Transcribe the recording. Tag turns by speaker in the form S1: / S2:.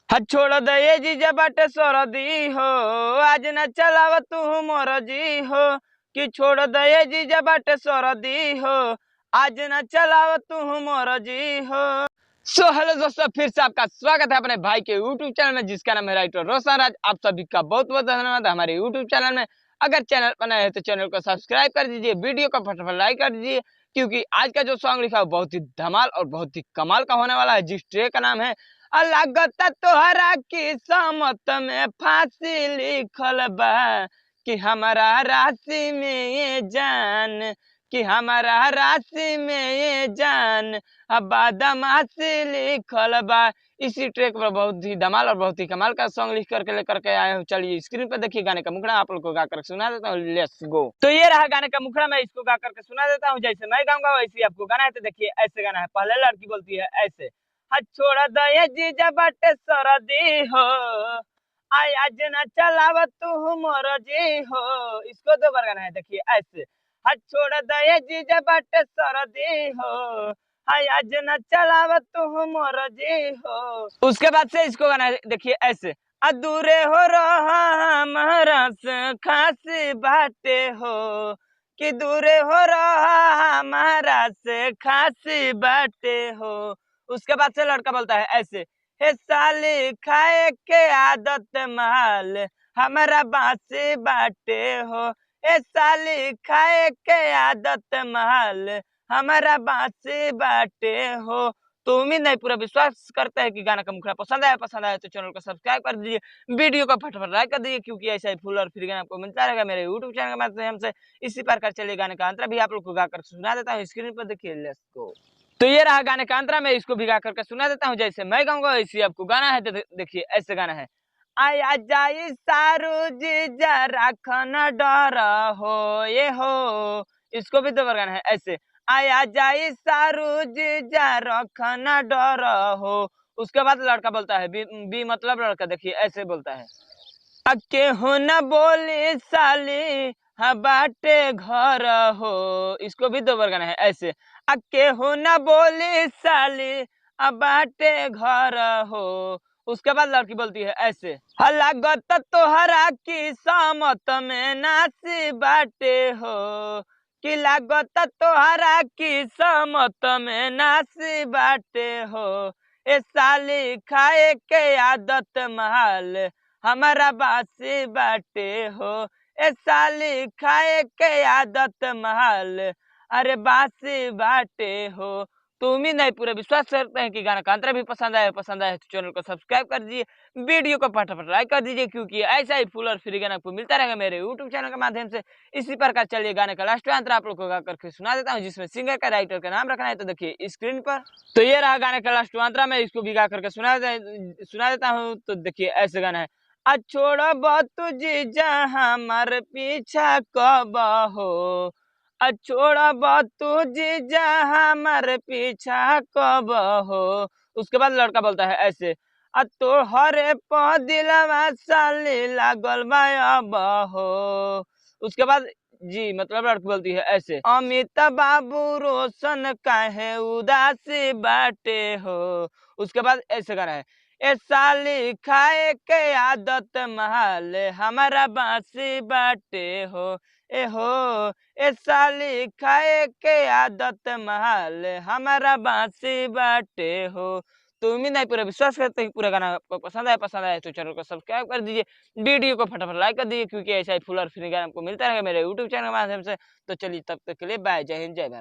S1: हद छोड़ दे जीजा बाटे सरदी हो, आज न चलाव तू मोर जी हो। कि छोड़ दे जीजा बाटे सरदी हो, आज न चलाव तू मोर जी हो। सो हेलो दोस्तों, फिर से आपका स्वागत है अपने भाई के YouTube चैनल में, जिसका नाम है राइटर रोशन राज। आप सभी का बहुत बहुत धन्यवाद हमारे YouTube चैनल में। अगर चैनल पर नए हैं तो चैनल को सब्सक्राइब कर दीजिए, वीडियो को फटाफट लाइक कर दीजिए, क्योंकि आज का जो सॉन्ग लिखा है वो बहुत ही धमाल और बहुत ही कमाल का होने वाला है, जिस ट्रैक का नाम है अलगत तोहरा की समत में फांसी लिखल बा। कि हमारा राशि में ये जान, कि हमारा राशि में ये जान, अब बदमाशी लिखल बा। इसी ट्रैक पर बहुत ही धमाल और बहुत ही कमाल का सॉन्ग लिख करके लेकर के आया हूँ। चलिए स्क्रीन पर देखिए गाने का मुखड़ा, आप लोग को गा कर सुना देता हूँ। Let's go. तो ये रहा गाने का मुखड़ा, मैं इसको गा करके सुना देता हूँ। जैसे मैं गाऊंगा वैसे आपको गाना है। तो देखिए ऐसे गाना है। पहले लड़की बोलती है ऐसे, हद छोड़ दे जीजा बाटे सरदी हो, आई आज न चलाव तू मोर जी हो। इसको दो बार गाना है। देखिए ऐसे, हद छोड़ दे जीजा बाटे सरदी हो, हाय आज न चलाव तू मोर जी हो। उसके बाद से इसको गाना है। देखिए ऐसे, अधूरे हो रहा हमारा से खासी बाटे हो, कि दूरे हो रहा हमारा से खासी बाटे हो। उसके बाद से लड़का बोलता है ऐसे, हे साली खाए के आदत माल, हमारा बासी बाटे हो। ए साली खाए के आदत माल, हमारा बासी बाटे हो। तो उम्मीद नहीं पूरा विश्वास करता है कि गाना का मुखड़ा पसंद आया तो चैनल को सब्सक्राइब कर दीजिए, वीडियो को फटाफट लाइक कर दीजिए, क्योंकि ऐसा ही फुल और फ्री गाना आपको मिलता रहेगा मेरे यूट्यूब चैनल के माध्यम से। इसी प्रकार चलिए गाने का अंतरा भी आप लोग को गाकर सुना देता हूँ। स्क्रीन पर देखिए, लेट्स गो। तो ये रहा गाने का अंतरा, मैं इसको भी गा करके सुना देता हूँ। जैसे मैं गाऊंगा वैसे आपको गाना है। तो देखिए ऐसे गाना है, आया जाई सारू जीजा राखन डर हो ये हो। इसको भी दो बार गाना है ऐसे, आया जाई सारू जीजा रखन डर हो। उसके बाद लड़का बोलता है बी मतलब लड़का। देखिए ऐसे बोलता है, अके हो न बोली साली हाँ बाटे घर हो। इसको भी दो बार गाना है ऐसे, अके हो न बोली साली हाँ बाटे घर हो। उसके बाद लड़की बोलती है ऐसे, लागत तोहरा की सामत में नासी बाटे हो, कि लागत तोहरा की सामत में नासी बाटे हो। ए साली खाए के आदत माल, हमारा बासी बाटे हो। ए साली खाए के आदत माल, अरे बासी बाटे हो। तो उम्मीद नहीं पूरा विश्वास करते हैं कि गाना का अंतरा भी पसंद आया तो चैनल को सब्सक्राइब कर दीजिए, वीडियो को फटाफट लाइक कर दीजिए, क्योंकि ऐसा ही फुल और फ्री गाना आपको मिलता रहेगा मेरे यूट्यूब चैनल के माध्यम से। इसी प्रकार चलिए गाने का लास्ट अंतरा आप लोग को गा करके सुना देता हूँ, जिसमें सिंगर का राइटर का नाम रखना है। तो देखिए स्क्रीन पर। तो ये रहा गाने का लास्ट अंतरा, मैं इसको भी गा करके सुना देता हूँ। तो देखिए ऐसे गाना है, छोड़ब तुझी जहाँ हमार पीछा कब हो, छोड़ब तुझी जहाँ हमार पीछा कब हो। उसके बाद लड़का बोलता है ऐसे, तोहरे प दिलवा साली लागल बा अब हो। उसके बाद जी मतलब लड़की बोलती है ऐसे, अमित बाबू रोशन काहे उदासी बाटे हो। उसके बाद ऐसे गाना है, ए साली खाए के आदत महल, हमारा बासी बाटे हो। ए हो, ए साली खाए के आदत महल, हमारा बासी बाटे हो। तो उम्मीद नहीं पूरा विश्वास करते हैं पूरा गाना आपको पसंद आया तो चैनल को सब्सक्राइब कर दीजिए, वीडियो को फटाफट लाइक कर दीजिए, क्योंकि ऐसा ही फुल और फ्री गाना आपको मिलता रहेगा मेरे यूट्यूब चैनल के माध्यम से। तो चलिए तब तक के लिए बाय, जय हिंद जय भारत।